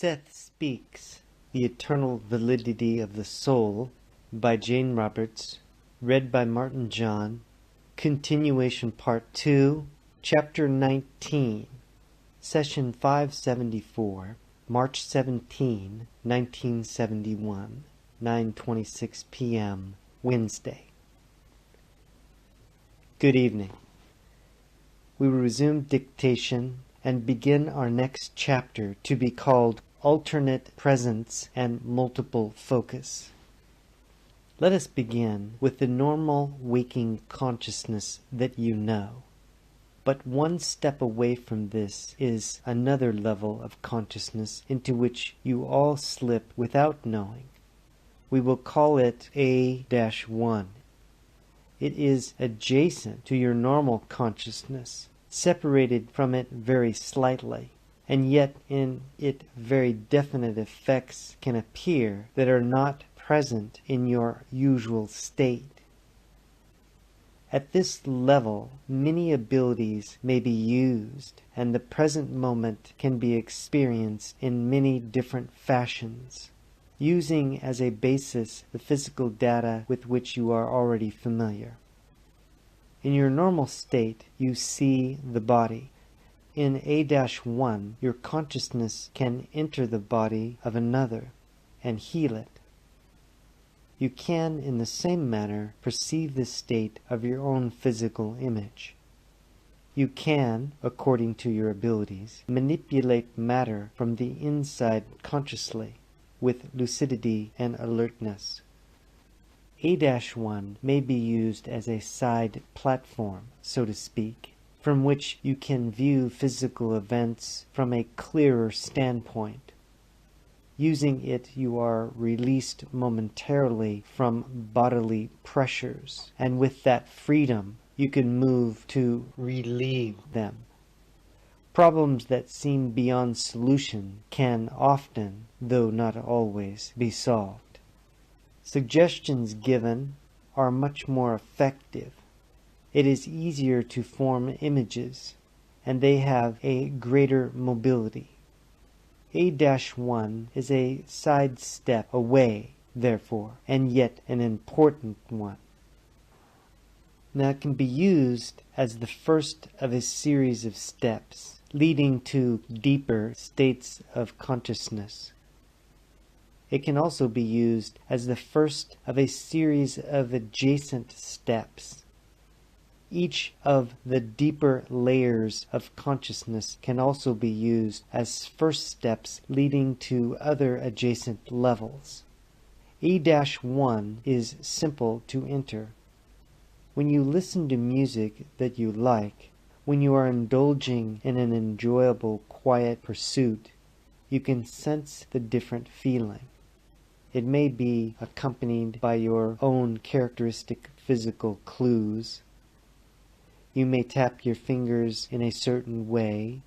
SETH Speaks, The Eternal Validity of the Soul, by Jane Roberts, read by Martin John, continuation part 2, chapter 19, session 574, March 17, 1971, 9:26 p.m., Wednesday. Good evening. We will resume dictation and begin our next chapter, to be called Alternate Presence and Multiple Focus. Let us begin with the normal waking consciousness that you know. But one step away from this is another level of consciousness into which you all slip without knowing. We will call it A-1. It is adjacent to your normal consciousness, separated from it very slightly, and yet in it very definite effects can appear that are not present in your usual state. At this level, many abilities may be used, and the present moment can be experienced in many different fashions, using as a basis the physical data with which you are already familiar. In your normal state, you see the body. In A-1, your consciousness can enter the body of another and heal it. You can, in the same manner, perceive the state of your own physical image. You can, according to your abilities, manipulate matter from the inside consciously, with lucidity and alertness. A-1 may be used as a side platform, so to speak, from which you can view physical events from a clearer standpoint. Using it, you are released momentarily from bodily pressures, and with that freedom, you can move to relieve them. Problems that seem beyond solution can often, though not always, be solved. Suggestions given are much more effective. It is easier to form images, and they have a greater mobility. A-1 is a side step away, therefore, and yet an important one. Now it can be used as the first of a series of steps, leading to deeper states of consciousness. It can also be used as the first of a series of adjacent steps. Each of the deeper layers of consciousness can also be used as first steps leading to other adjacent levels. A-1 is simple to enter. When you listen to music that you like, when you are indulging in an enjoyable, quiet pursuit, you can sense the different feeling. It may be accompanied by your own characteristic physical clues. You may tap your fingers in a certain way.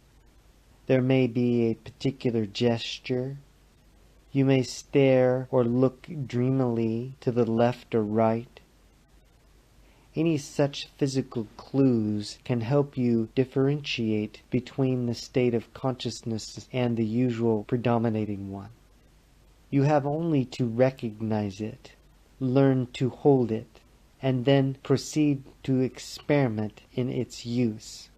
There may be a particular gesture. You may stare or look dreamily to the left or right. Any such physical clues can help you differentiate between the state of consciousness and the usual predominating one. You have only to recognize it, learn to hold it, and then proceed to experiment in its use.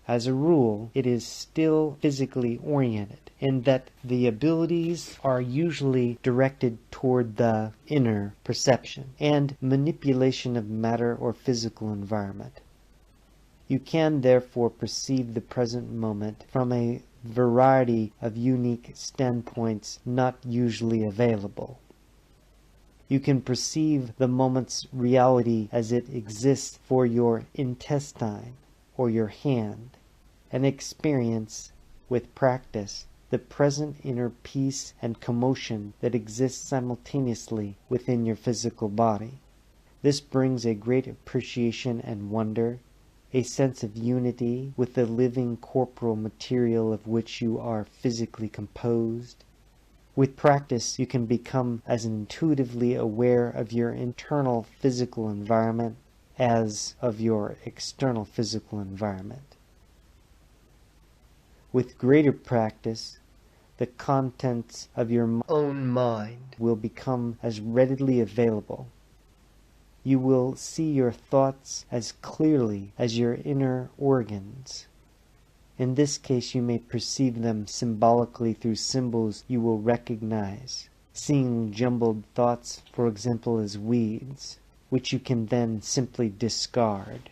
As a rule, it is still physically oriented, in that the abilities are usually directed toward the inner perception and manipulation of matter or physical environment. You can therefore perceive the present moment from a variety of unique standpoints not usually available. You can perceive the moment's reality as it exists for your intestine or your hand, and experience, with practice, the present inner peace and commotion that exists simultaneously within your physical body. This brings a great appreciation and wonder, a sense of unity with the living corporal material of which you are physically composed. With practice, you can become as intuitively aware of your internal physical environment as of your external physical environment. With greater practice, the contents of your own mind will become as readily available. You will see your thoughts as clearly as your inner organs. In this case, you may perceive them symbolically through symbols you will recognize, seeing jumbled thoughts, for example, as weeds, which you can then simply discard.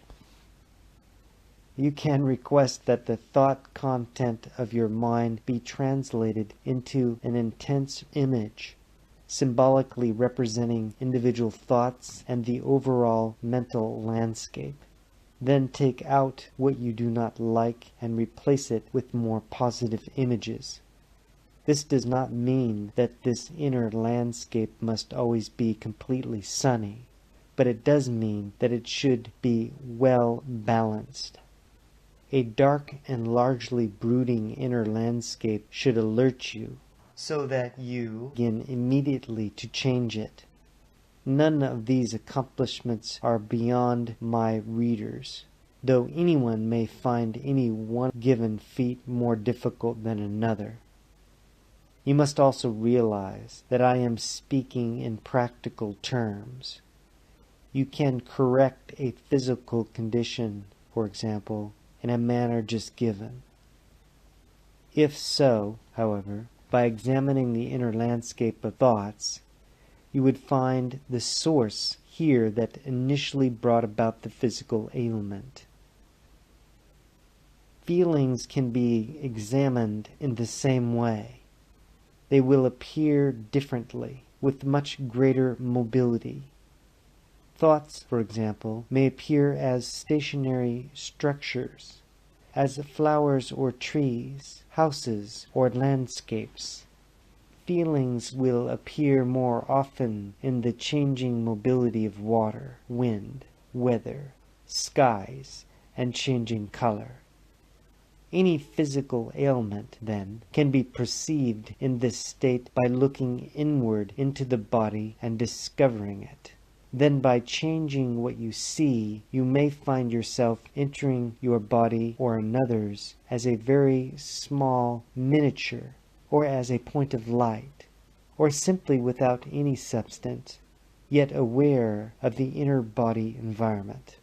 You can request that the thought content of your mind be translated into an intense image, symbolically representing individual thoughts and the overall mental landscape. Then take out what you do not like and replace it with more positive images. This does not mean that this inner landscape must always be completely sunny, but it does mean that it should be well balanced. A dark and largely brooding inner landscape should alert you, so that you begin immediately to change it. None of these accomplishments are beyond my readers, though anyone may find any one given feat more difficult than another. You must also realize that I am speaking in practical terms. You can correct a physical condition, for example, in a manner just given. If so, however, by examining the inner landscape of thoughts, you would find the source here that initially brought about the physical ailment. Feelings can be examined in the same way. They will appear differently, with much greater mobility. Thoughts, for example, may appear as stationary structures, as flowers or trees, houses or landscapes. Feelings will appear more often in the changing mobility of water, wind, weather, skies, and changing color. Any physical ailment, then, can be perceived in this state by looking inward into the body and discovering it. Then by changing what you see, you may find yourself entering your body or another's as a very small miniature, or as a point of light, or simply without any substance, yet aware of the inner body environment.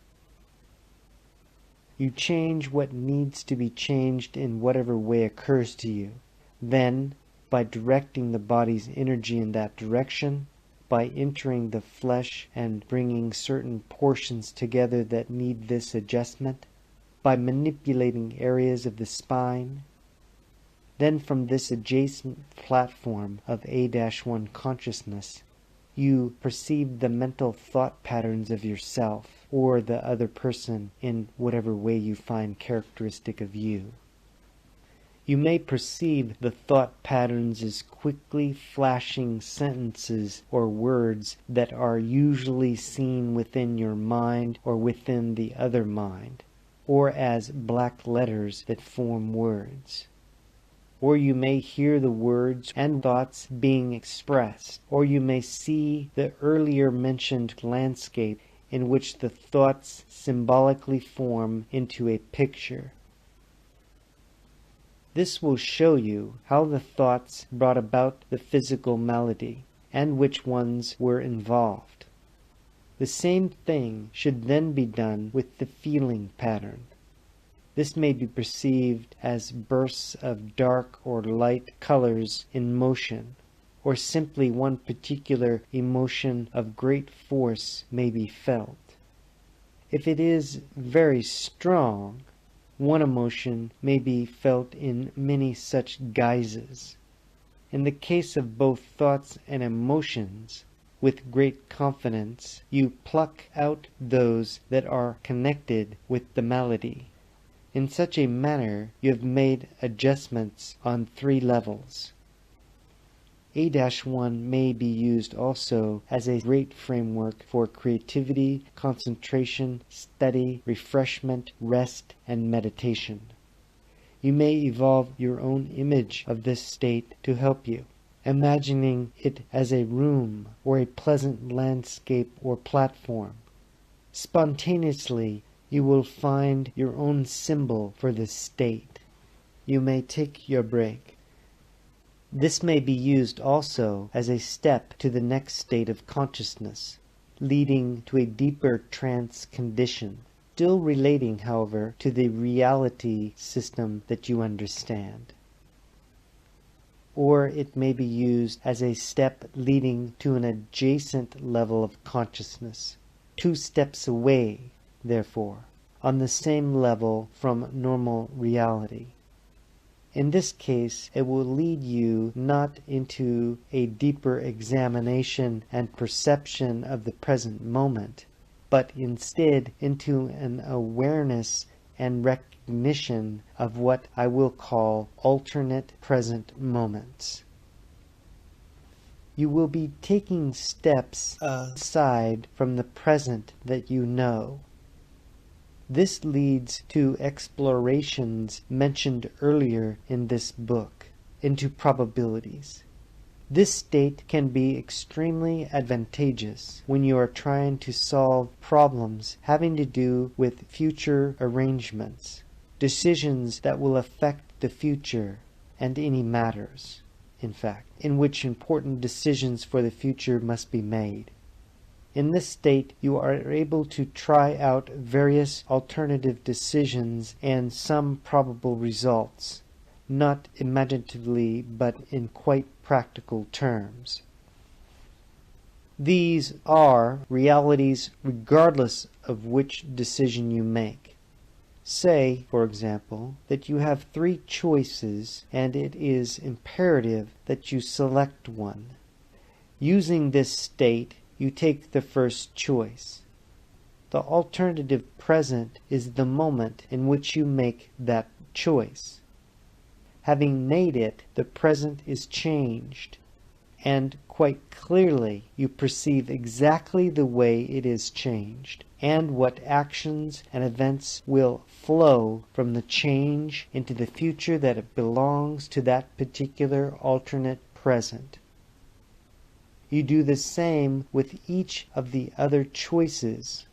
You change what needs to be changed in whatever way occurs to you. Then, by directing the body's energy in that direction, by entering the flesh and bringing certain portions together that need this adjustment, by manipulating areas of the spine, then from this adjacent platform of A-1 consciousness, you perceive the mental thought patterns of yourself or the other person in whatever way you find characteristic of you. You may perceive the thought patterns as quickly flashing sentences or words that are usually seen within your mind or within the other mind, or as black letters that form words. Or you may hear the words and thoughts being expressed, or you may see the earlier mentioned landscape in which the thoughts symbolically form into a picture. This will show you how the thoughts brought about the physical malady, and which ones were involved. The same thing should then be done with the feeling pattern. This may be perceived as bursts of dark or light colors in motion, or simply one particular emotion of great force may be felt. If it is very strong, one emotion may be felt in many such guises. In the case of both thoughts and emotions, with great confidence, you pluck out those that are connected with the malady. In such a manner, you have made adjustments on 3 levels. A-1 may be used also as a great framework for creativity, concentration, study, refreshment, rest, and meditation. You may evolve your own image of this state to help you, imagining it as a room or a pleasant landscape or platform. Spontaneously, you will find your own symbol for this state. You may take your break. This may be used also as a step to the next state of consciousness, leading to a deeper trance condition, still relating, however, to the reality system that you understand. Or it may be used as a step leading to an adjacent level of consciousness, 2 steps away, therefore, on the same level from normal reality. In this case, it will lead you not into a deeper examination and perception of the present moment, but instead into an awareness and recognition of what I will call alternate present moments. You will be taking steps aside from the present that you know. This leads to explorations mentioned earlier in this book, into probabilities. This state can be extremely advantageous when you are trying to solve problems having to do with future arrangements, decisions that will affect the future, and any matters, in fact, in which important decisions for the future must be made. In this state, you are able to try out various alternative decisions and some probable results, not imaginatively but in quite practical terms. These are realities regardless of which decision you make. Say, for example, that you have 3 choices and it is imperative that you select one. Using this state, you take the first choice. The alternative present is the moment in which you make that choice. Having made it, the present is changed, and quite clearly you perceive exactly the way it is changed, and what actions and events will flow from the change into the future that belongs to that particular alternate present. You do the same with each of the other choices,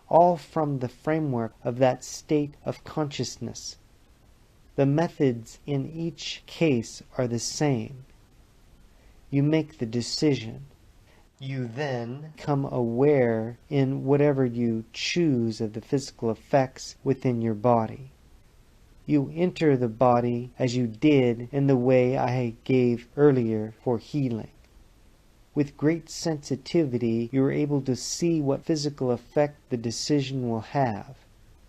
all from the framework of that state of consciousness. The methods in each case are the same. You make the decision. You then become aware in whatever you choose of the physical effects within your body. You enter the body as you did in the way I gave earlier for healing. With great sensitivity, you are able to see what physical effect the decision will have,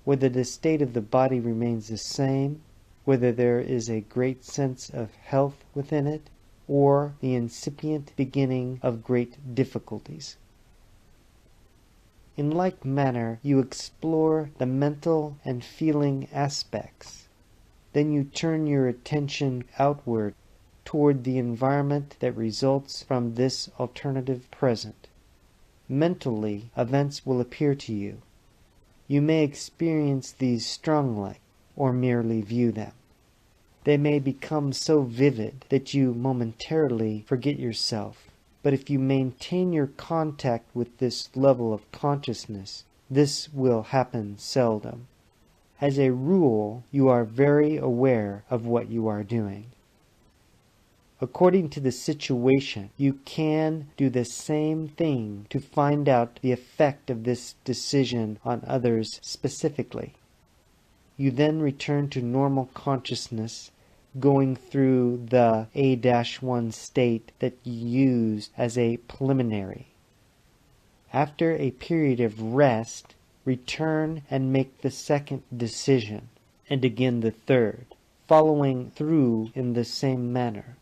whether the state of the body remains the same, whether there is a great sense of health within it, or the incipient beginning of great difficulties. In like manner, you explore the mental and feeling aspects. Then you turn your attention outward toward the environment that results from this alternative present. Mentally, events will appear to you. You may experience these strongly, or merely view them. They may become so vivid that you momentarily forget yourself, but if you maintain your contact with this level of consciousness, this will happen seldom. As a rule, you are very aware of what you are doing. According to the situation, you can do the same thing to find out the effect of this decision on others specifically. You then return to normal consciousness, going through the A-1 state that you used as a preliminary. After a period of rest, return and make the second decision, and again the third, following through in the same manner.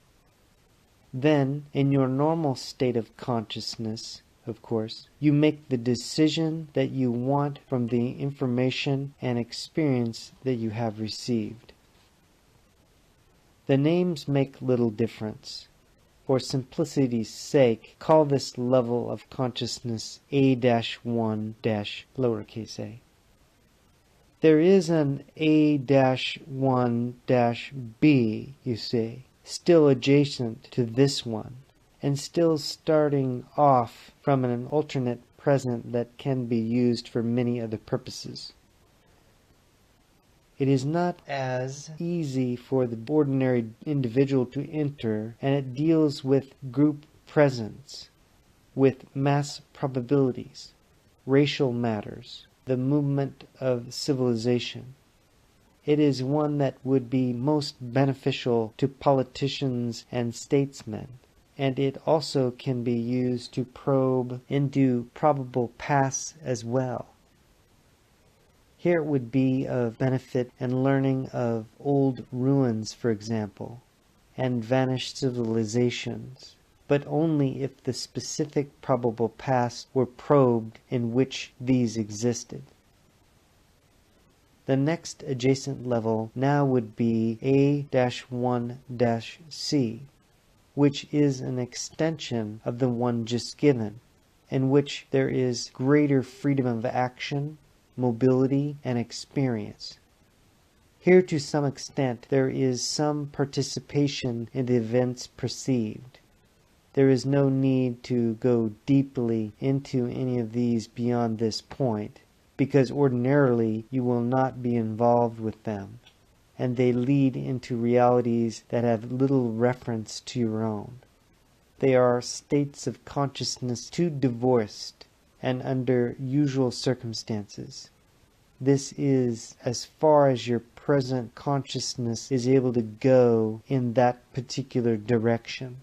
Then, in your normal state of consciousness, of course, you make the decision that you want from the information and experience that you have received. The names make little difference. For simplicity's sake, call this level of consciousness A-1 lowercase a. There is an A-1-B, you see, still adjacent to this one, and still starting off from an alternate present that can be used for many other purposes. It is not as easy for the ordinary individual to enter, and it deals with group presence, with mass probabilities, racial matters, the movement of civilization. It is one that would be most beneficial to politicians and statesmen, and it also can be used to probe into probable pasts as well. Here it would be of benefit in learning of old ruins, for example, and vanished civilizations, but only if the specific probable past were probed in which these existed. The next adjacent level now would be A-1-C, which is an extension of the one just given, in which there is greater freedom of action, mobility, and experience. Here, to some extent, there is some participation in the events perceived. There is no need to go deeply into any of these beyond this point, because ordinarily you will not be involved with them, and they lead into realities that have little reference to your own. They are states of consciousness too divorced, and under usual circumstances. This is as far as your present consciousness is able to go in that particular direction.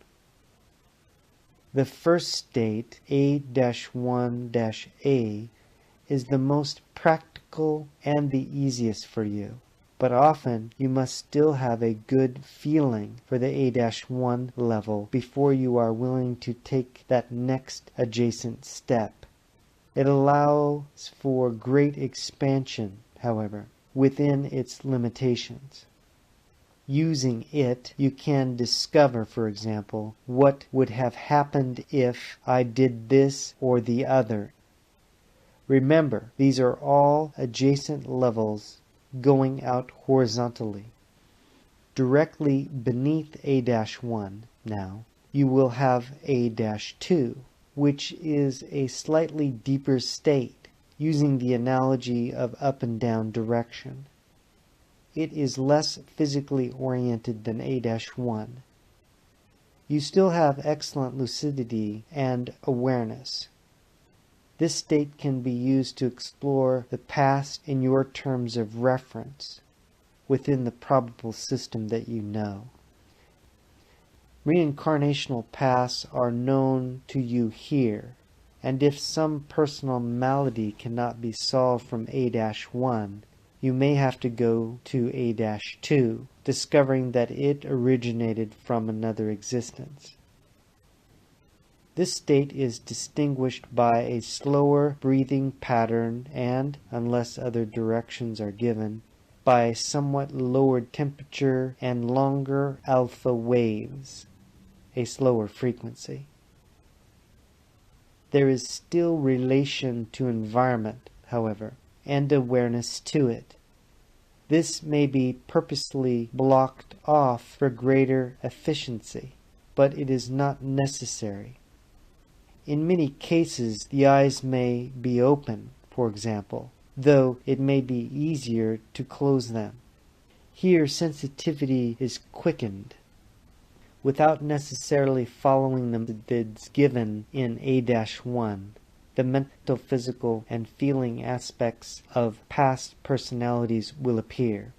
The first state, A-1-A, is the most practical and the easiest for you, but often you must still have a good feeling for the A-1 level before you are willing to take that next adjacent step. It allows for great expansion, however, within its limitations. Using it, you can discover, for example, what would have happened if I did this or the other. Remember, these are all adjacent levels going out horizontally. Directly beneath A-1 now, you will have A-2, which is a slightly deeper state, using the analogy of up and down direction. It is less physically oriented than A-1. You still have excellent lucidity and awareness. This state can be used to explore the past in your terms of reference, within the probable system that you know. Reincarnational paths are known to you here, and if some personal malady cannot be solved from A-1, you may have to go to A-2, discovering that it originated from another existence. This state is distinguished by a slower breathing pattern and, unless other directions are given, by a somewhat lowered temperature and longer alpha waves, a slower frequency. There is still relation to environment, however, and awareness to it. This may be purposely blocked off for greater efficiency, but it is not necessary. In many cases, the eyes may be open, for example, though it may be easier to close them. Here, sensitivity is quickened, without necessarily following the methods given in A-1. The mental, physical, and feeling aspects of past personalities will appear.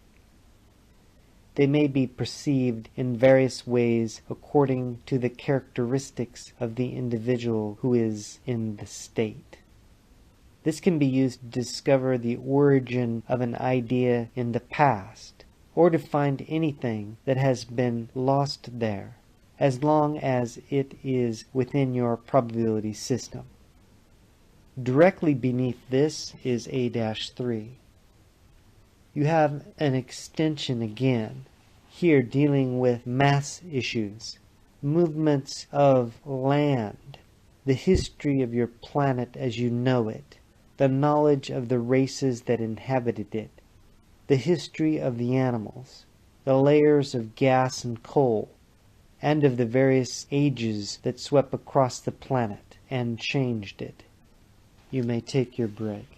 They may be perceived in various ways according to the characteristics of the individual who is in the state. This can be used to discover the origin of an idea in the past, or to find anything that has been lost there, as long as it is within your probability system. Directly beneath this is A-3. You have an extension again, here dealing with mass issues, movements of land, the history of your planet as you know it, the knowledge of the races that inhabited it, the history of the animals, the layers of gas and coal, and of the various ages that swept across the planet and changed it. You may take your break.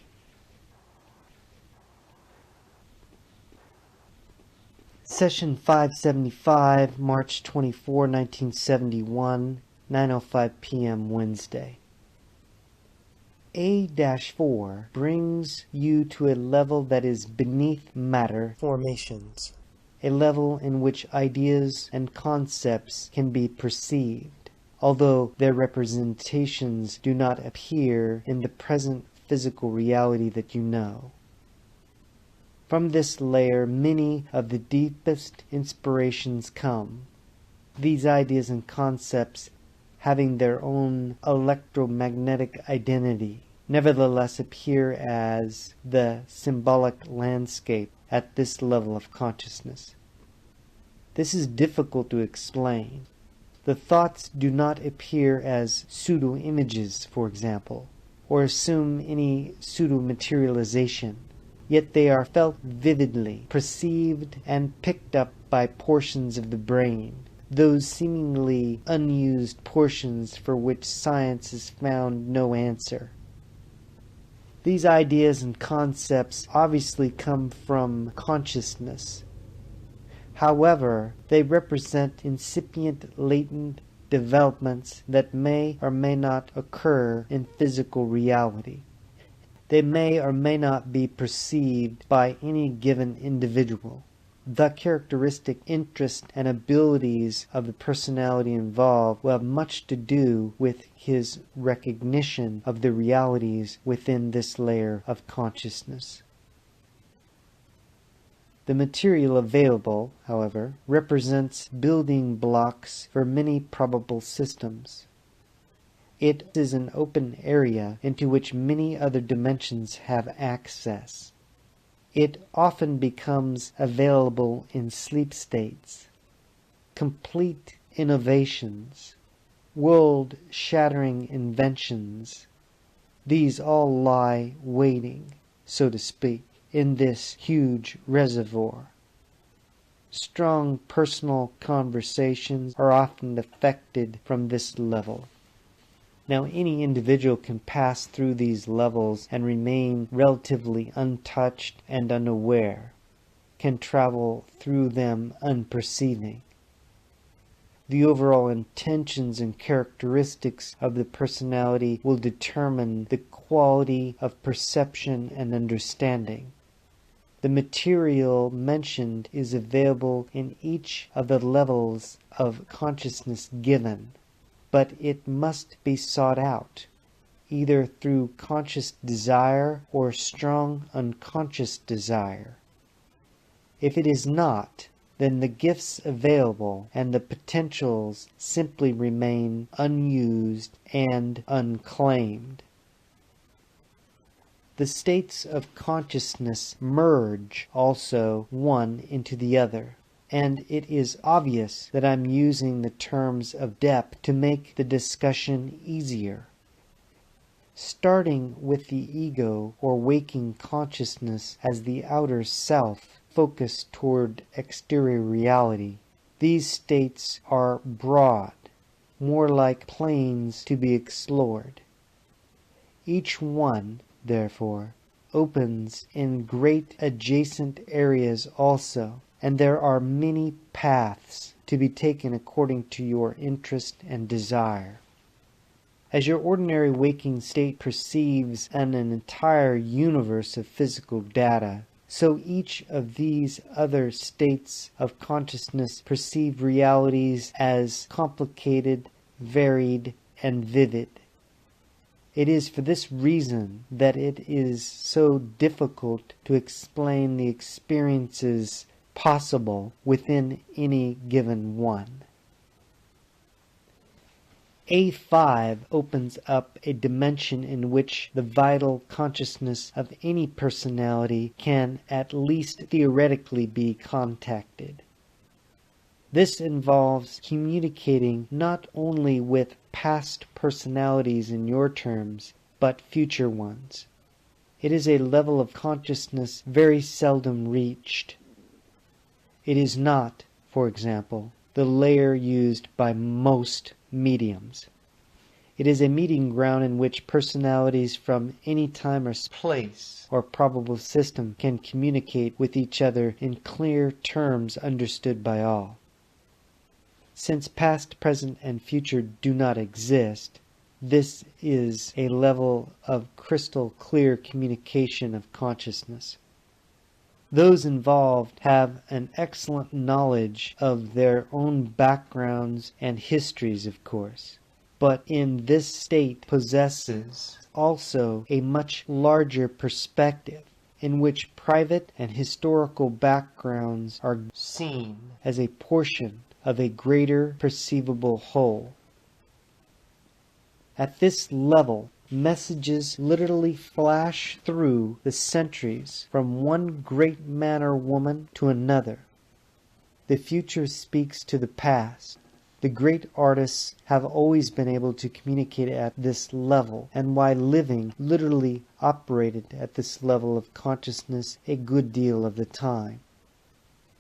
Session 575, March 24, 1971, 9:05 p.m. Wednesday. A-4 brings you to a level that is beneath matter formations, a level in which ideas and concepts can be perceived, although their representations do not appear in the present physical reality that you know. From this layer, many of the deepest inspirations come. These ideas and concepts, having their own electromagnetic identity, nevertheless appear as the symbolic landscape at this level of consciousness. This is difficult to explain. The thoughts do not appear as pseudo-images, for example, or assume any pseudo-materialization. Yet they are felt vividly, perceived, and picked up by portions of the brain, those seemingly unused portions for which science has found no answer. These ideas and concepts obviously come from consciousness. However, they represent incipient, latent developments that may or may not occur in physical reality. They may or may not be perceived by any given individual. The characteristic interest and abilities of the personality involved will have much to do with his recognition of the realities within this layer of consciousness. The material available, however, represents building blocks for many probable systems. It is an open area into which many other dimensions have access. It often becomes available in sleep states. Complete innovations, world-shattering inventions, these all lie waiting, so to speak, in this huge reservoir. Strong personal conversations are often effected from this level. Now, any individual can pass through these levels and remain relatively untouched and unaware, can travel through them unperceiving. The overall intentions and characteristics of the personality will determine the quality of perception and understanding. The material mentioned is available in each of the levels of consciousness given, but it must be sought out, either through conscious desire or strong unconscious desire. If it is not, then the gifts available and the potentials simply remain unused and unclaimed. The states of consciousness merge also one into the other. And it is obvious that I'm using the terms of depth to make the discussion easier. Starting with the ego or waking consciousness as the outer self focused toward exterior reality, these states are broad, more like planes to be explored. Each one, therefore, opens in great adjacent areas also, and there are many paths to be taken according to your interest and desire. As your ordinary waking state perceives an entire universe of physical data, so each of these other states of consciousness perceive realities as complicated, varied, and vivid. It is for this reason that it is so difficult to explain the experiences possible within any given one. A5 opens up a dimension in which the vital consciousness of any personality can at least theoretically be contacted. This involves communicating not only with past personalities in your terms, but future ones. It is a level of consciousness very seldom reached. It is not, for example, the layer used by most mediums. It is a meeting ground in which personalities from any time or place or probable system can communicate with each other in clear terms understood by all. Since past, present, and future do not exist, this is a level of crystal clear communication of consciousness. Those involved have an excellent knowledge of their own backgrounds and histories, of course, but in this state possesses also a much larger perspective in which private and historical backgrounds are seen as a portion of a greater perceivable whole. At this level, messages literally flash through the centuries from one great man or woman to another. The future speaks to the past. The great artists have always been able to communicate at this level, and while living, literally operated at this level of consciousness a good deal of the time.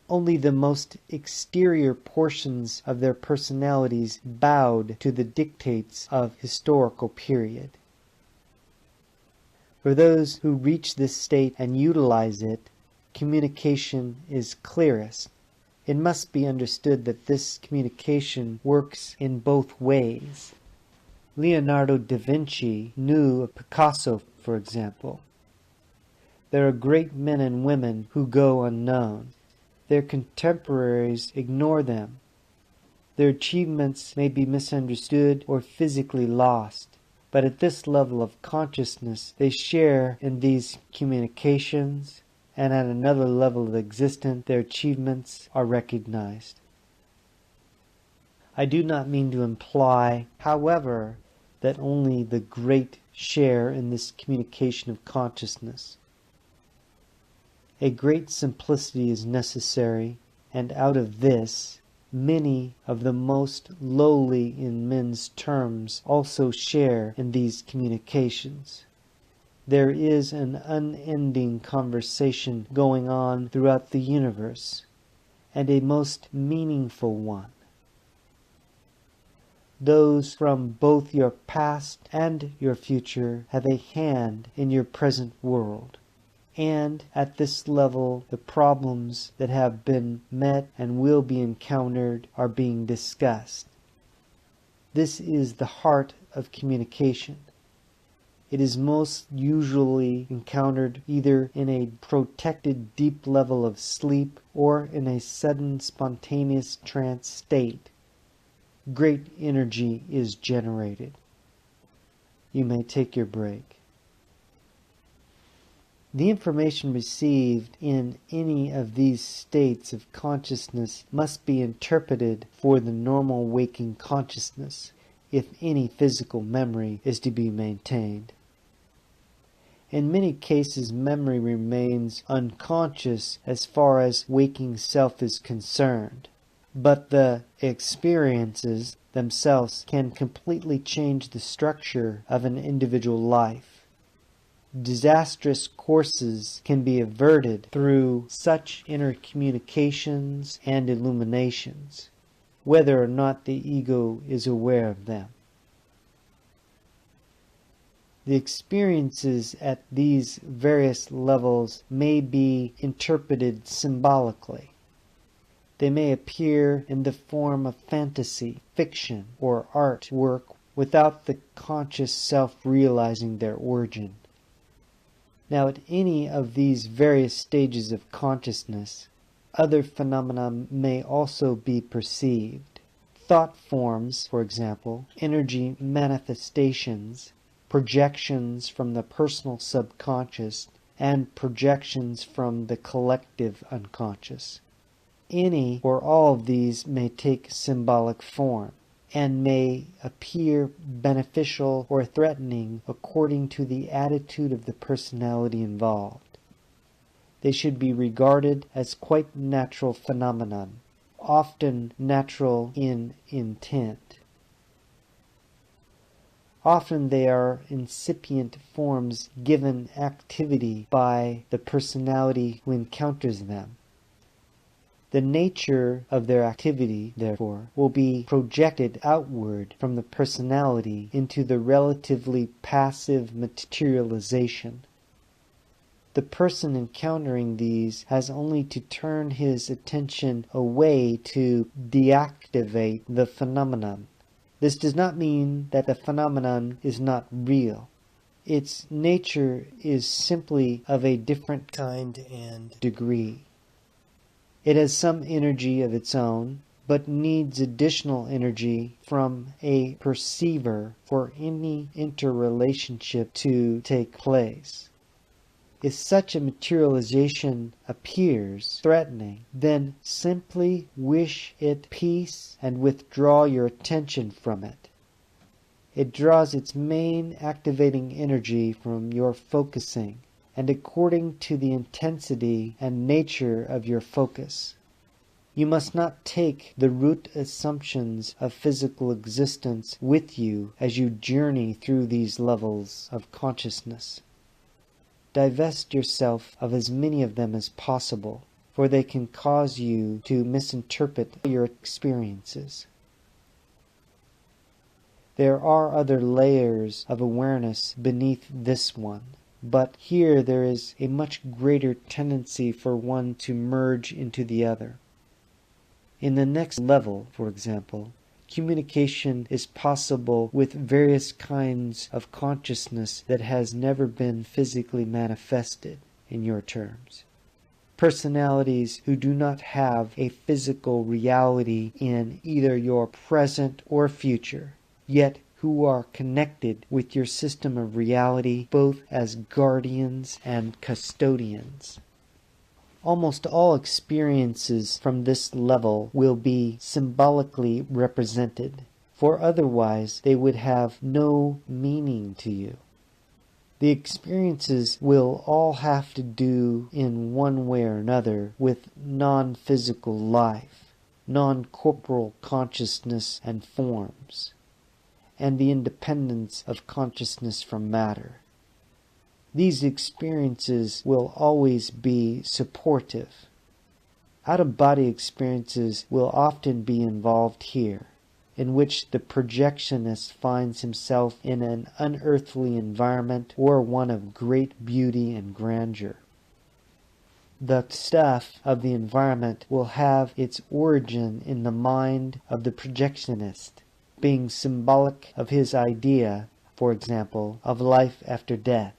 Only the most exterior portions of their personalities bowed to the dictates of historical period. For those who reach this state and utilize it, communication is clearest. It must be understood that this communication works in both ways. Leonardo da Vinci knew of Picasso, for example. There are great men and women who go unknown. Their contemporaries ignore them. Their achievements may be misunderstood or physically lost, but at this level of consciousness they share in these communications, and at another level of existence their achievements are recognized. I do not mean to imply, however, that only the great share in this communication of consciousness. A great simplicity is necessary, and out of this, many of the most lowly in men's terms also share in these communications. There is an unending conversation going on throughout the universe, and a most meaningful one. Those from both your past and your future have a hand in your present world. And at this level, the problems that have been met and will be encountered are being discussed. This is the heart of communication. It is most usually encountered either in a protected deep level of sleep or in a sudden spontaneous trance state. Great energy is generated. You may take your break. The information received in any of these states of consciousness must be interpreted for the normal waking consciousness, if any physical memory is to be maintained. In many cases, memory remains unconscious as far as waking self is concerned, but the experiences themselves can completely change the structure of an individual life. Disastrous courses can be averted through such inner communications and illuminations, whether or not the ego is aware of them. The experiences at these various levels may be interpreted symbolically. They may appear in the form of fantasy, fiction, or art work without the conscious self realizing their origin. Now, at any of these various stages of consciousness, other phenomena may also be perceived. Thought forms, for example, energy manifestations, projections from the personal subconscious, and projections from the collective unconscious. Any or all of these may take symbolic form, and may appear beneficial or threatening according to the attitude of the personality involved. They should be regarded as quite natural phenomenon, often natural in intent. Often they are incipient forms given activity by the personality who encounters them. The nature of their activity, therefore, will be projected outward from the personality into the relatively passive materialization. The person encountering these has only to turn his attention away to deactivate the phenomenon. This does not mean that the phenomenon is not real. Its nature is simply of a different kind and degree. It has some energy of its own, but needs additional energy from a perceiver for any interrelationship to take place. If such a materialization appears threatening, then simply wish it peace and withdraw your attention from it. It draws its main activating energy from your focusing, and according to the intensity and nature of your focus. You must not take the root assumptions of physical existence with you as you journey through these levels of consciousness. Divest yourself of as many of them as possible, for they can cause you to misinterpret your experiences. There are other layers of awareness beneath this one, but here there is a much greater tendency for one to merge into the other. In the next level, for example, communication is possible with various kinds of consciousness that has never been physically manifested, in your terms. Personalities who do not have a physical reality in either your present or future, yet who are connected with your system of reality both as guardians and custodians. Almost all experiences from this level will be symbolically represented, for otherwise they would have no meaning to you. The experiences will all have to do in one way or another with non-physical life, non-corporal consciousness and forms, and the independence of consciousness from matter. These experiences will always be supportive. Out-of-body experiences will often be involved here, in which the projectionist finds himself in an unearthly environment or one of great beauty and grandeur. The stuff of the environment will have its origin in the mind of the projectionist, being symbolic of his idea, for example, of life after death.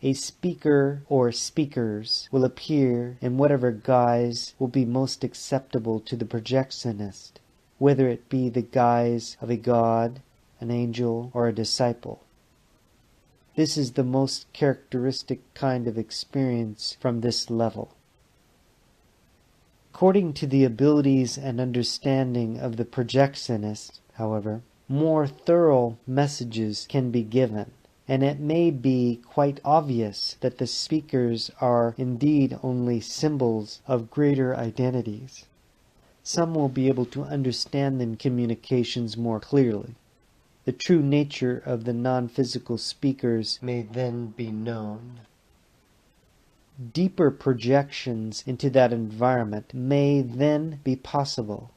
A speaker or speakers will appear in whatever guise will be most acceptable to the projectionist, whether it be the guise of a god, an angel, or a disciple. This is the most characteristic kind of experience from this level. According to the abilities and understanding of the projectionist, however, more thorough messages can be given, and it may be quite obvious that the speakers are indeed only symbols of greater identities. Some will be able to understand the communications more clearly. The true nature of the non-physical speakers may then be known. Deeper projections into that environment may then be possible.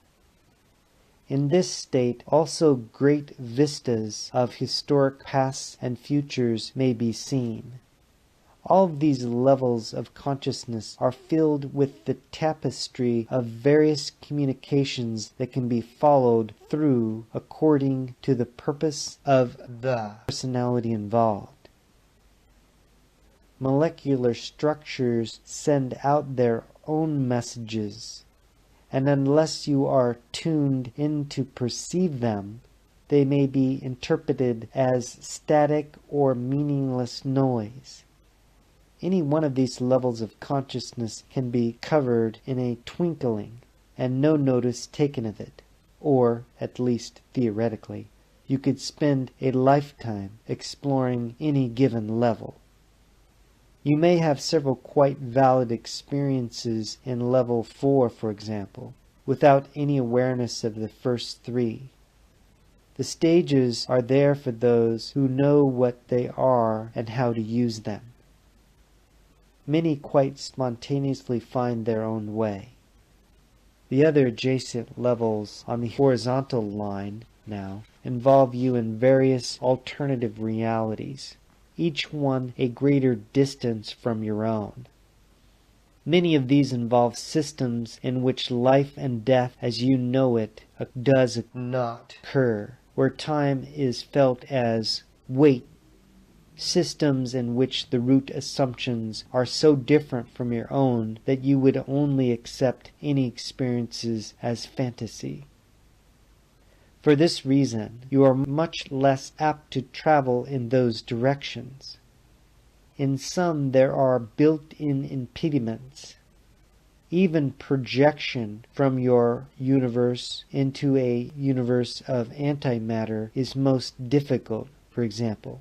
In this state, also great vistas of historic pasts and futures may be seen. All of these levels of consciousness are filled with the tapestry of various communications that can be followed through according to the purpose of the personality involved. Molecular structures send out their own messages, and unless you are tuned in to perceive them, they may be interpreted as static or meaningless noise. Any one of these levels of consciousness can be covered in a twinkling, and no notice taken of it, or, at least theoretically, you could spend a lifetime exploring any given level. You may have several quite valid experiences in level 4, for example, without any awareness of the first 3. The stages are there for those who know what they are and how to use them. Many quite spontaneously find their own way. The other adjacent levels on the horizontal line now involve you in various alternative realities, each one a greater distance from your own. Many of these involve systems in which life and death as you know it does not occur, where time is felt as weight, systems in which the root assumptions are so different from your own that you would only accept any experiences as fantasy. For this reason, you are much less apt to travel in those directions. In some there are built-in impediments. Even projection from your universe into a universe of antimatter is most difficult, for example.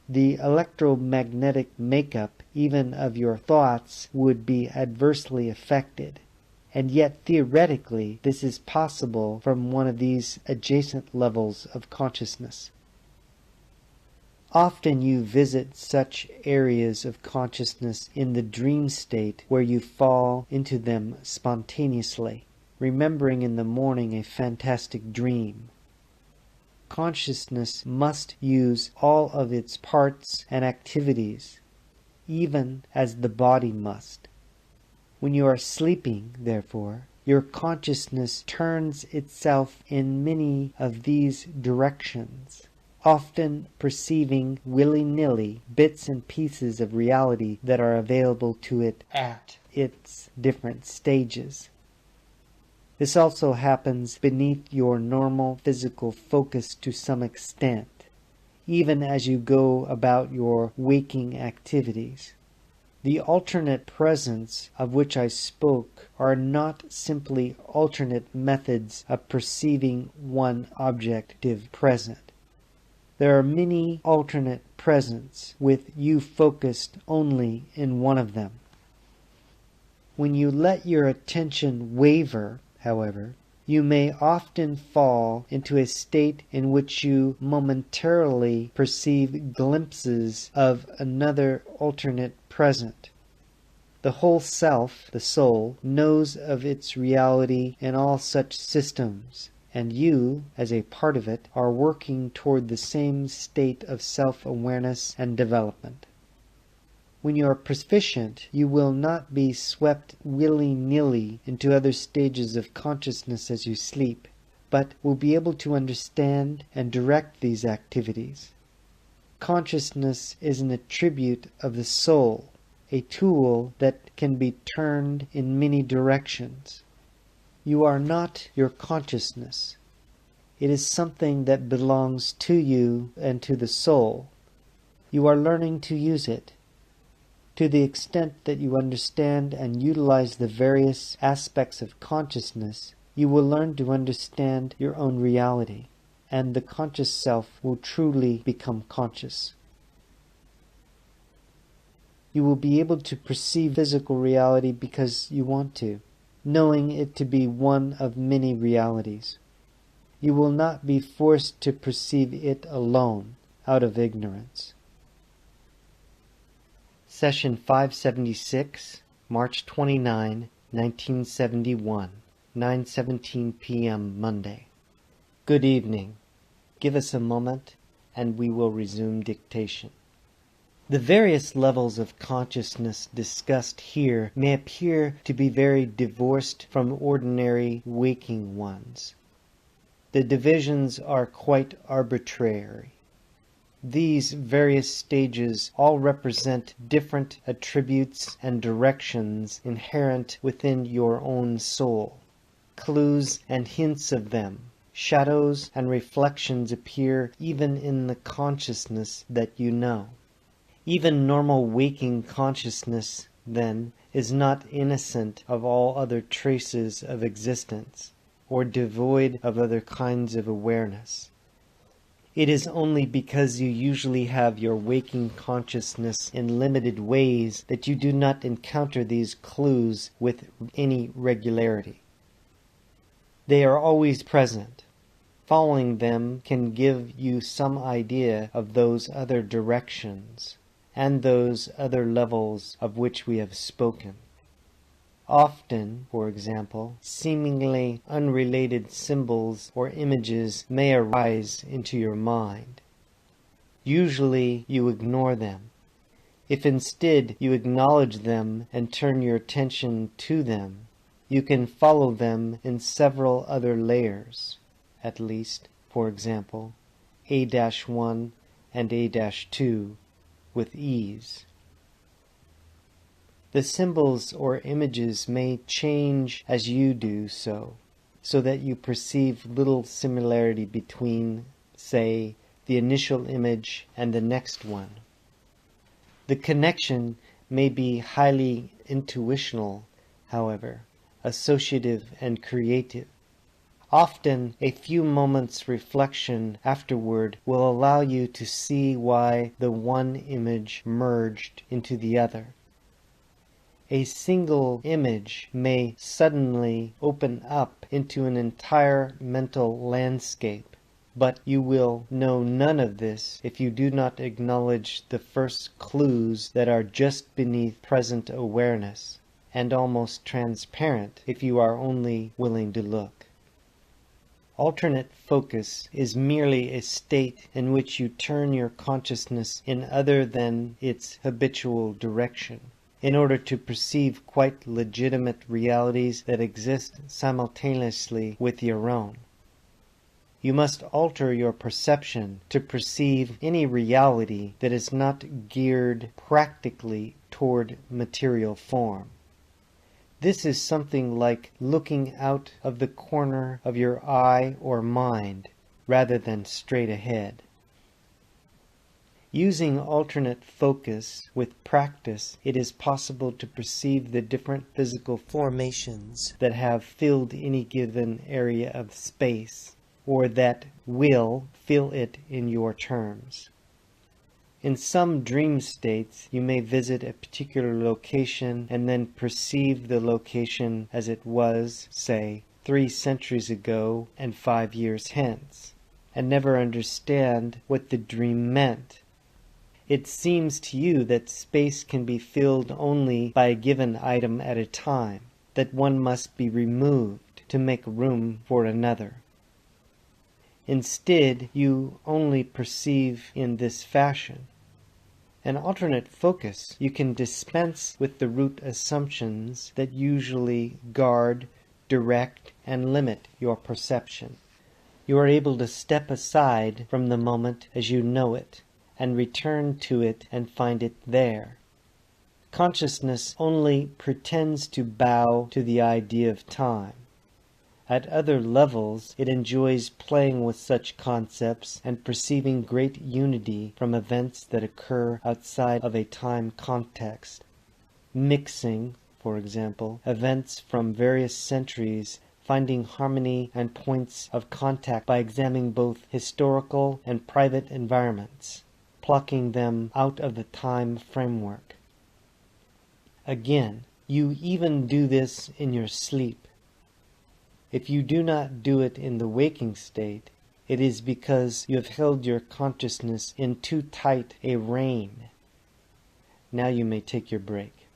The electromagnetic makeup even of your thoughts would be adversely affected, and yet theoretically this is possible from one of these adjacent levels of consciousness. Often you visit such areas of consciousness in the dream state where you fall into them spontaneously, remembering in the morning a fantastic dream. Consciousness must use all of its parts and activities, even as the body must. When you are sleeping, therefore, your consciousness turns itself in many of these directions, often perceiving willy-nilly bits and pieces of reality that are available to it at its different stages. This also happens beneath your normal physical focus to some extent, even as you go about your waking activities. The alternate presents of which I spoke are not simply alternate methods of perceiving one objective present. There are many alternate presents with you focused only in one of them. When you let your attention waver, however, you may often fall into a state in which you momentarily perceive glimpses of another alternate present. The whole self, the soul, knows of its reality in all such systems, and you, as a part of it, are working toward the same state of self-awareness and development. When you are proficient, you will not be swept willy-nilly into other stages of consciousness as you sleep, but will be able to understand and direct these activities. Consciousness is an attribute of the soul, a tool that can be turned in many directions. You are not your consciousness. It is something that belongs to you and to the soul. You are learning to use it. To the extent that you understand and utilize the various aspects of consciousness, you will learn to understand your own reality, and the conscious self will truly become conscious. You will be able to perceive physical reality because you want to, knowing it to be one of many realities. You will not be forced to perceive it alone, out of ignorance. Session 576, March 29, 1971, 9:17 p.m. Monday. Good evening. Give us a moment, and we will resume dictation. The various levels of consciousness discussed here may appear to be very divorced from ordinary waking ones. The divisions are quite arbitrary. These various stages all represent different attributes and directions inherent within your own soul. Clues and hints of them, shadows and reflections appear even in the consciousness that you know. Even normal waking consciousness, then, is not innocent of all other traces of existence, or devoid of other kinds of awareness. It is only because you usually have your waking consciousness in limited ways that you do not encounter these clues with any regularity. They are always present. Following them can give you some idea of those other directions and those other levels of which we have spoken. Often, for example, seemingly unrelated symbols or images may arise into your mind. Usually you ignore them. If instead you acknowledge them and turn your attention to them, you can follow them in several other layers, at least, for example, A-1 and A-2, with ease. The symbols or images may change as you do so that you perceive little similarity between, say, the initial image and the next one. The connection may be highly intuitional, however, associative and creative. Often a few moments' reflection afterward will allow you to see why the one image merged into the other. A single image may suddenly open up into an entire mental landscape, but you will know none of this if you do not acknowledge the first clues that are just beneath present awareness, and almost transparent if you are only willing to look. Alternate focus is merely a state in which you turn your consciousness in other than its habitual direction, in order to perceive quite legitimate realities that exist simultaneously with your own. You must alter your perception to perceive any reality that is not geared practically toward material form. This is something like looking out of the corner of your eye or mind, rather than straight ahead. Using alternate focus with practice, it is possible to perceive the different physical formations that have filled any given area of space, or that will fill it in your terms. In some dream states, you may visit a particular location and then perceive the location as it was, say, 3 centuries ago and 5 years hence, and never understand what the dream meant. It seems to you that space can be filled only by a given item at a time, that one must be removed to make room for another. Instead, you only perceive in this fashion. An alternate focus, you can dispense with the root assumptions that usually guard, direct, and limit your perception. You are able to step aside from the moment as you know it, and return to it and find it there. Consciousness only pretends to bow to the idea of time. At other levels, it enjoys playing with such concepts and perceiving great unity from events that occur outside of a time context. Mixing, for example, events from various centuries, finding harmony and points of contact by examining both historical and private environments, plucking them out of the time framework. Again, you even do this in your sleep. If you do not do it in the waking state, it is because you have held your consciousness in too tight a rein. Now you may take your break.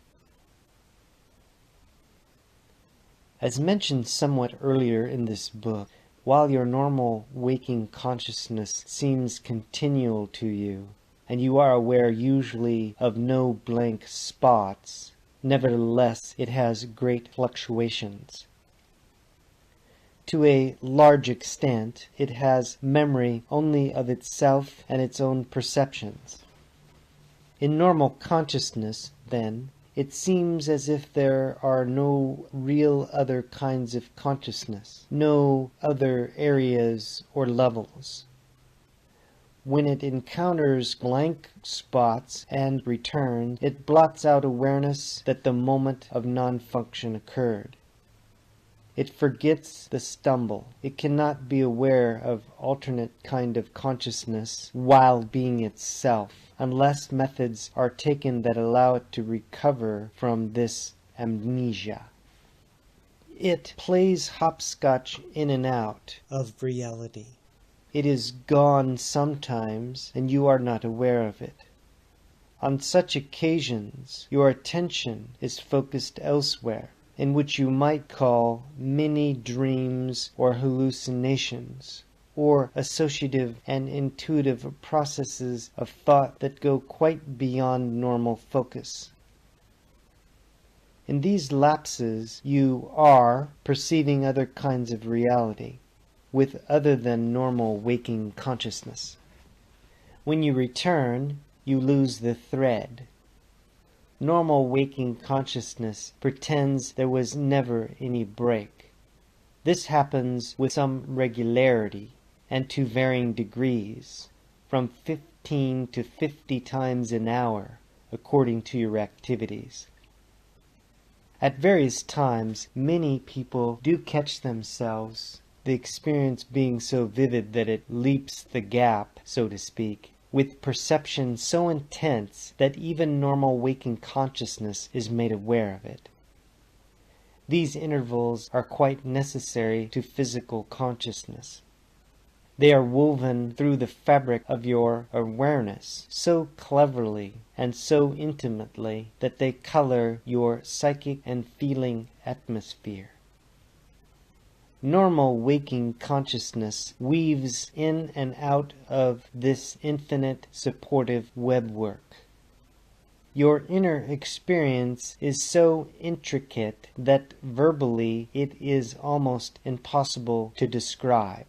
As mentioned somewhat earlier in this book, while your normal waking consciousness seems continual to you, and you are aware usually of no blank spots, nevertheless it has great fluctuations. To a large extent, it has memory only of itself and its own perceptions. In normal consciousness, then, it seems as if there are no real other kinds of consciousness, no other areas or levels. When it encounters blank spots and returns, it blots out awareness that the moment of non-function occurred. It forgets the stumble. It cannot be aware of alternate kind of consciousness while being itself, unless methods are taken that allow it to recover from this amnesia. It plays hopscotch in and out of reality. It is gone sometimes, and you are not aware of it. On such occasions, your attention is focused elsewhere, in which you might call mini dreams or hallucinations, or associative and intuitive processes of thought that go quite beyond normal focus. In these lapses, you are perceiving other kinds of reality, with other than normal waking consciousness. When you return, you lose the thread. Normal waking consciousness pretends there was never any break. This happens with some regularity and to varying degrees, from 15 to 50 times an hour, according to your activities. At various times, many people do catch themselves, the experience being so vivid that it leaps the gap, so to speak, with perception so intense that even normal waking consciousness is made aware of it. These intervals are quite necessary to physical consciousness. They are woven through the fabric of your awareness so cleverly and so intimately that they color your psychic and feeling atmosphere. Normal waking consciousness weaves in and out of this infinite supportive webwork. Your inner experience is so intricate that verbally it is almost impossible to describe.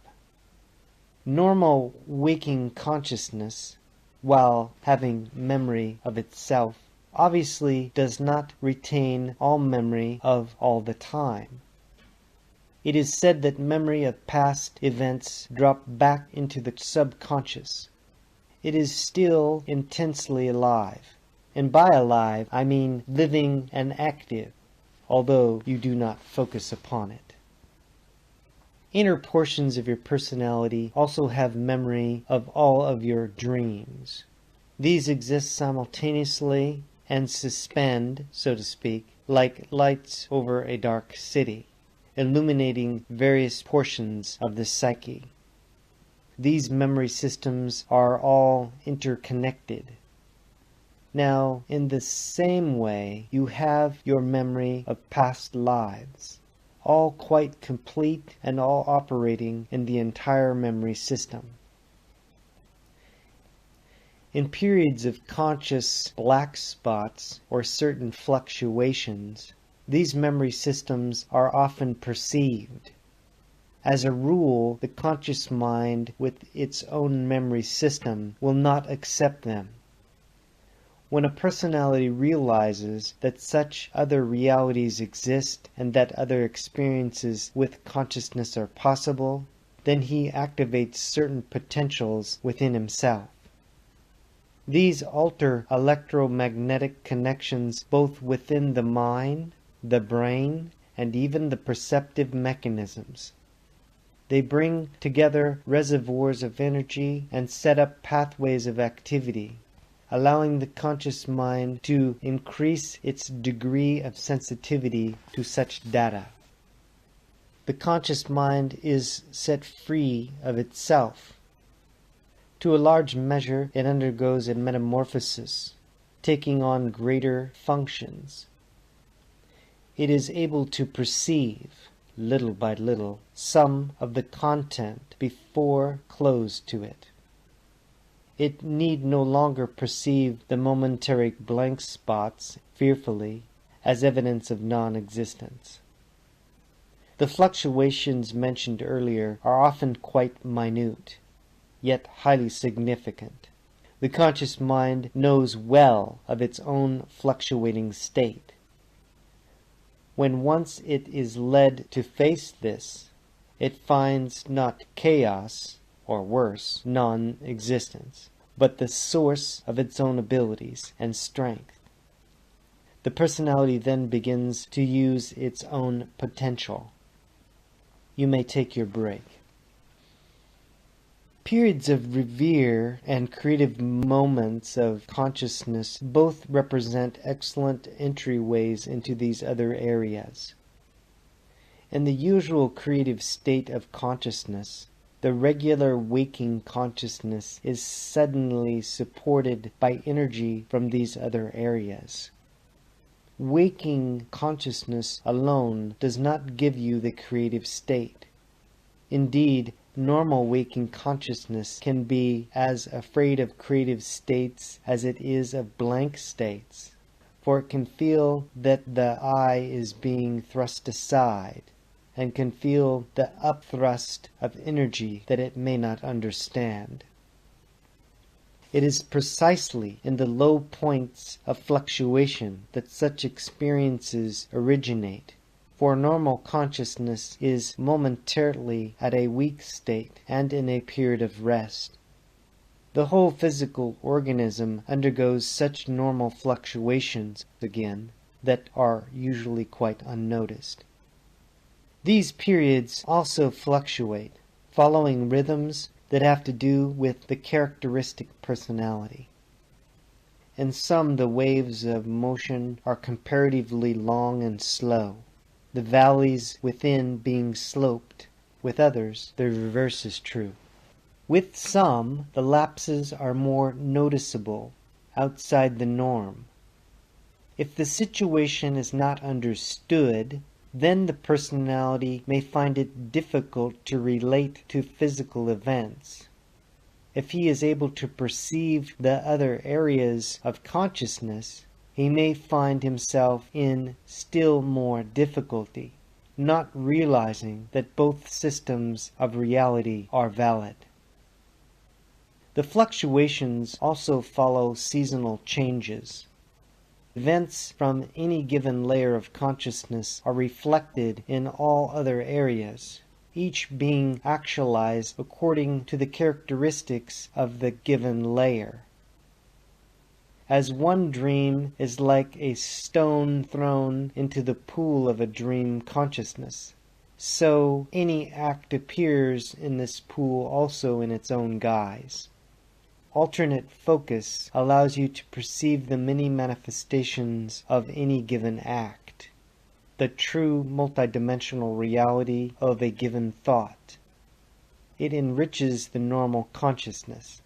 Normal waking consciousness, while having memory of itself, obviously does not retain all memory of all the time. It is said that memory of past events drop back into the subconscious. It is still intensely alive, and by alive I mean living and active, although you do not focus upon it. Inner portions of your personality also have memory of all of your dreams. These exist simultaneously and suspend, so to speak, like lights over a dark city, illuminating various portions of the psyche. These memory systems are all interconnected. Now, in the same way, you have your memory of past lives, all quite complete and all operating in the entire memory system. In periods of conscious black spots or certain fluctuations, these memory systems are often perceived. As a rule, the conscious mind with its own memory system will not accept them. When a personality realizes that such other realities exist and that other experiences with consciousness are possible, then he activates certain potentials within himself. These alter electromagnetic connections both within the mind, the brain, and even the perceptive mechanisms. They bring together reservoirs of energy and set up pathways of activity, allowing the conscious mind to increase its degree of sensitivity to such data. The conscious mind is set free of itself. To a large measure, it undergoes a metamorphosis, taking on greater functions. It is able to perceive, little by little, some of the content before closed to it. It need no longer perceive the momentary blank spots fearfully as evidence of non-existence. The fluctuations mentioned earlier are often quite minute, yet highly significant. The conscious mind knows well of its own fluctuating state. When once it is led to face this, it finds not chaos, or worse, non-existence, but the source of its own abilities and strength. The personality then begins to use its own potential. You may take your break. Periods of revere and creative moments of consciousness both represent excellent entryways into these other areas. In the usual creative state of consciousness, the regular waking consciousness is suddenly supported by energy from these other areas. Waking consciousness alone does not give you the creative state. Indeed, normal waking consciousness can be as afraid of creative states as it is of blank states, for it can feel that the I is being thrust aside, and can feel the upthrust of energy that it may not understand. It is precisely in the low points of fluctuation that such experiences originate, for normal consciousness is momentarily at a weak state and in a period of rest. The whole physical organism undergoes such normal fluctuations again that are usually quite unnoticed. These periods also fluctuate, following rhythms that have to do with the characteristic personality. In some, the waves of motion are comparatively long and slow, the valleys within being sloped. With others, the reverse is true. With some, the lapses are more noticeable, outside the norm. If the situation is not understood, then the personality may find it difficult to relate to physical events. If he is able to perceive the other areas of consciousness, he may find himself in still more difficulty, not realizing that both systems of reality are valid. The fluctuations also follow seasonal changes. Events from any given layer of consciousness are reflected in all other areas, each being actualized according to the characteristics of the given layer. As one dream is like a stone thrown into the pool of a dream consciousness, so any act appears in this pool also in its own guise. Alternate focus allows you to perceive the many manifestations of any given act, the true multidimensional reality of a given thought. It enriches the normal consciousness.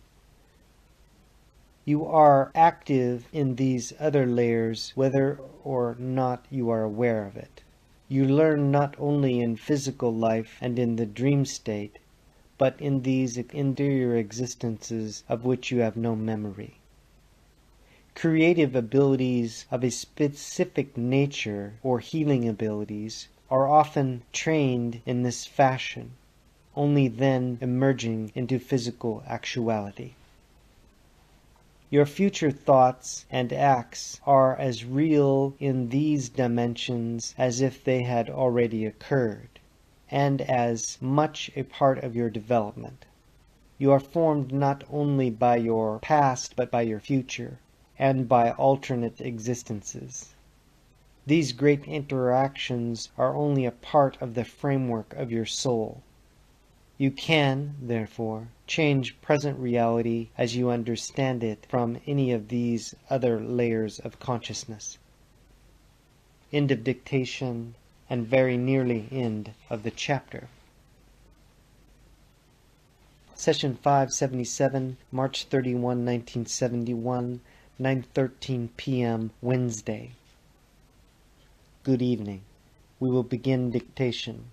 You are active in these other layers whether or not you are aware of it. You learn not only in physical life and in the dream state, but in these interior existences of which you have no memory. Creative abilities of a specific nature or healing abilities are often trained in this fashion, only then emerging into physical actuality. Your future thoughts and acts are as real in these dimensions as if they had already occurred, and as much a part of your development. You are formed not only by your past but by your future, and by alternate existences. These great interactions are only a part of the framework of your soul. You can, therefore, change present reality as you understand it from any of these other layers of consciousness. End of dictation, and very nearly end of the chapter. Session 577, March 31, 1971, 9:13 p.m. Wednesday. Good evening. We will begin dictation.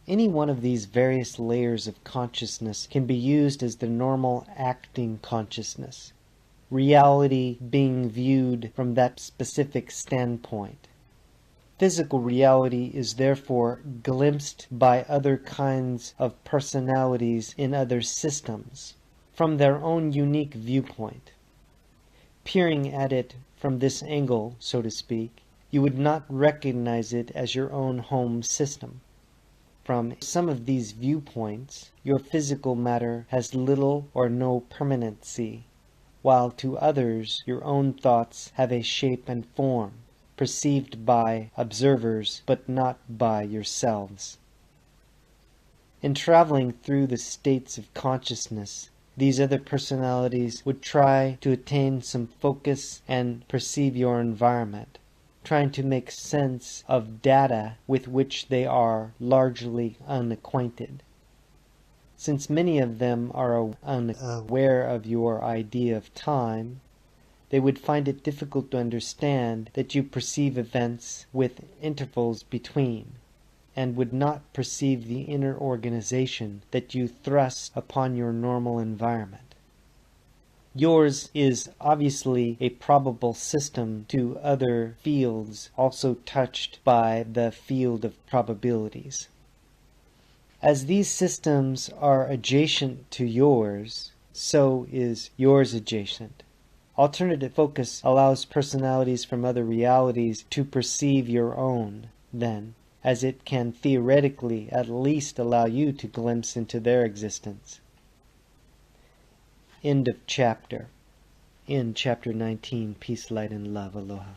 Any one of these various layers of consciousness can be used as the normal acting consciousness, reality being viewed from that specific standpoint. Physical reality is therefore glimpsed by other kinds of personalities in other systems, from their own unique viewpoint. Peering at it from this angle, so to speak, you would not recognize it as your own home system. From some of these viewpoints, your physical matter has little or no permanency, while to others your own thoughts have a shape and form, perceived by observers but not by yourselves. In traveling through the states of consciousness, these other personalities would try to attain some focus and perceive your environment, trying to make sense of data with which they are largely unacquainted. Since many of them are unaware of your idea of time, they would find it difficult to understand that you perceive events with intervals between, and would not perceive the inner organization that you thrust upon your normal environment. Yours is obviously a probable system to other fields also touched by the field of probabilities. As these systems are adjacent to yours, so is yours adjacent. Alternative focus allows personalities from other realities to perceive your own, then, as it can theoretically at least allow you to glimpse into their existence. End of chapter. In chapter 19, Peace, Light, and Love. Aloha.